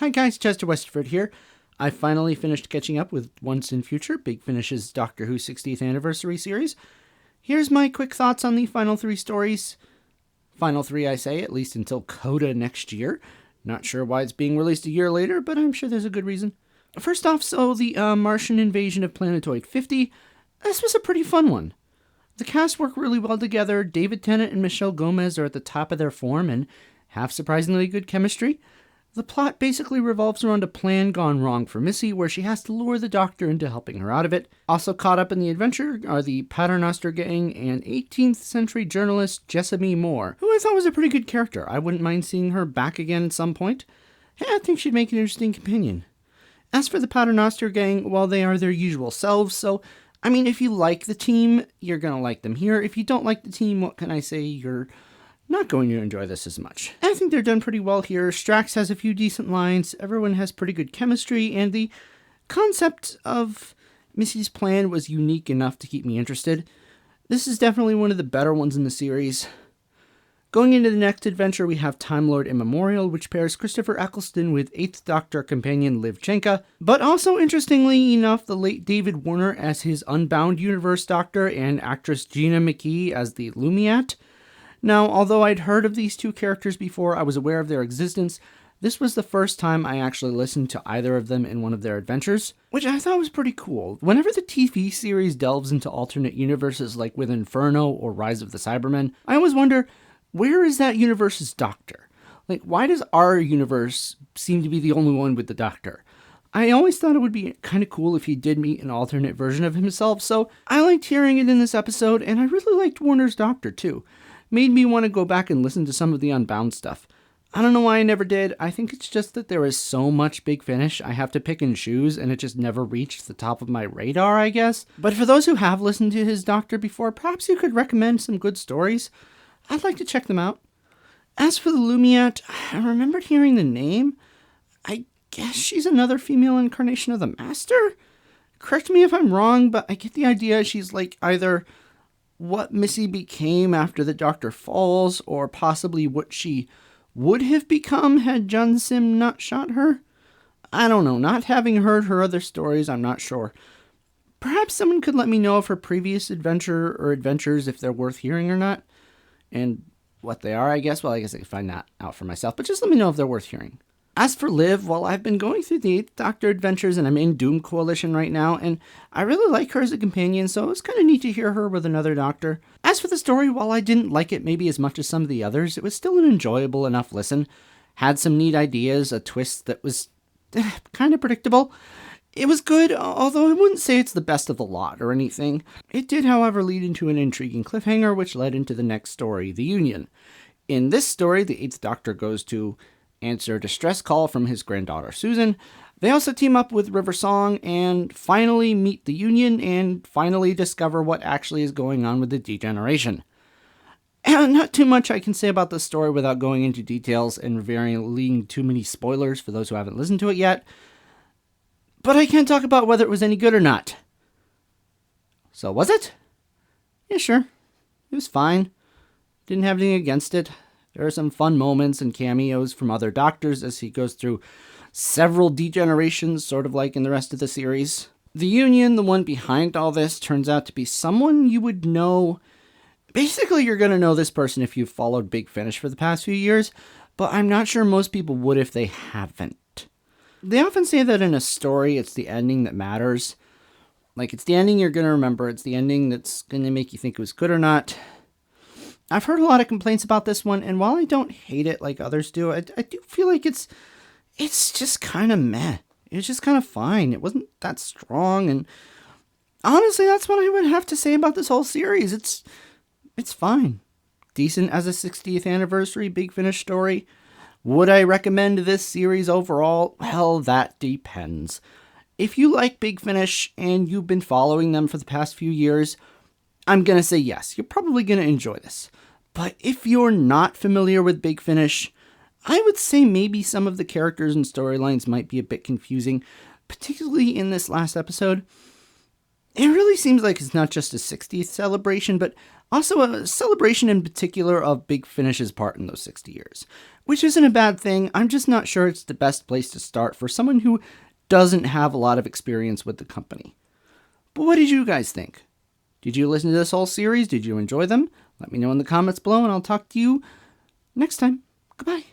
Hi guys, Chester Westford here. I finally finished catching up with Once and Future, Big Finish's Doctor Who 60th Anniversary series. Here's my quick thoughts on the final three stories. Final three, I say, at least until Coda next year. Not sure why it's being released a year later, but I'm sure there's a good reason. First off, the Martian invasion of Planetoid 50. This was a pretty fun one. The cast work really well together. David Tennant and Michelle Gomez are at the top of their form and have surprisingly good chemistry. The plot basically revolves around a plan gone wrong for Missy, where she has to lure the Doctor into helping her out of it. Also caught up in the adventure are the Paternoster Gang and 18th century journalist Jessamy Moore, who I thought was a pretty good character. I wouldn't mind seeing her back again at some point. I think she'd make an interesting companion. As for the Paternoster Gang, well, they are their usual selves, if you like the team, you're gonna like them here. If you don't like the team, what can I say? You're not going to enjoy this as much. I think they're done pretty well here. Strax has a few decent lines, everyone has pretty good chemistry, and the concept of Missy's plan was unique enough to keep me interested. This is definitely one of the better ones in the series. Going into the next adventure, we have Time Lord Immemorial, which pairs Christopher Eccleston with 8th Doctor companion Liv Chenka, but also, interestingly enough, the late David Warner as his Unbound Universe Doctor and actress Gina McKee as the Lumiat. Now, although I'd heard of these two characters before, I was aware of their existence. This was the first time I actually listened to either of them in one of their adventures, which I thought was pretty cool. Whenever the TV series delves into alternate universes like with Inferno or Rise of the Cybermen, I always wonder, where is that universe's Doctor? Why does our universe seem to be the only one with the Doctor? I always thought it would be kind of cool if he did meet an alternate version of himself, so I liked hearing it in this episode, and I really liked Warner's Doctor too. Made me want to go back and listen to some of the Unbound stuff. I don't know why I never did. I think it's just that there is so much Big Finish I have to pick and choose, and it just never reached the top of my radar, I guess. But for those who have listened to his Doctor before, perhaps you could recommend some good stories. I'd like to check them out. As for the Lumiat, I remembered hearing the name. I guess she's another female incarnation of the Master? Correct me if I'm wrong, but I get the idea she's either what Missy became after the Doctor falls, or possibly what she would have become had John Sim not shot her. I don't know, not having heard her other stories, I'm not sure. Perhaps someone could let me know of her previous adventure or adventures, if they're worth hearing or not, and what they are, I guess. Well, I guess I can find that out for myself, but just let me know if they're worth hearing. As for Liv, well, I've been going through the 8th Doctor adventures, and I'm in Doom Coalition right now, and I really like her as a companion, so it's kind of neat to hear her with another Doctor. As for the story, while I didn't like it maybe as much as some of the others, it was still an enjoyable enough listen. Had some neat ideas, a twist that was kind of predictable. It was good, although I wouldn't say it's the best of the lot or anything. It did, however, lead into an intriguing cliffhanger, which led into the next story, The Union. In this story, the 8th Doctor goes to answer a distress call from his granddaughter Susan. They also team up with River Song and finally meet the Union and finally discover what actually is going on with the degeneration. And not too much I can say about this story without going into details and leading too many spoilers for those who haven't listened to it yet. But I can't talk about whether it was any good or not. So was it? Yeah, sure. It was fine. Didn't have anything against it. There are some fun moments and cameos from other Doctors as he goes through several degenerations, sort of like in the rest of the series. The Union, the one behind all this, turns out to be someone you would know. Basically, you're going to know this person if you've followed Big Finish for the past few years, but I'm not sure most people would if they haven't. They often say that in a story, it's the ending that matters. It's the ending you're going to remember. It's the ending that's going to make you think it was good or not. I've heard a lot of complaints about this one, and while I don't hate it like others do, I do feel like it's just kind of meh. It's just kind of fine. It wasn't that strong, and honestly, that's what I would have to say about this whole series. It's fine. Decent as a 60th anniversary Big Finish story. Would I recommend this series overall? Well, that depends. If you like Big Finish and you've been following them for the past few years, I'm going to say yes, you're probably going to enjoy this. But if you're not familiar with Big Finish, I would say maybe some of the characters and storylines might be a bit confusing, particularly in this last episode. It really seems like it's not just a 60th celebration, but also a celebration in particular of Big Finish's part in those 60 years. Which isn't a bad thing, I'm just not sure it's the best place to start for someone who doesn't have a lot of experience with the company. But what did you guys think? Did you listen to this whole series? Did you enjoy them? Let me know in the comments below and I'll talk to you next time. Goodbye.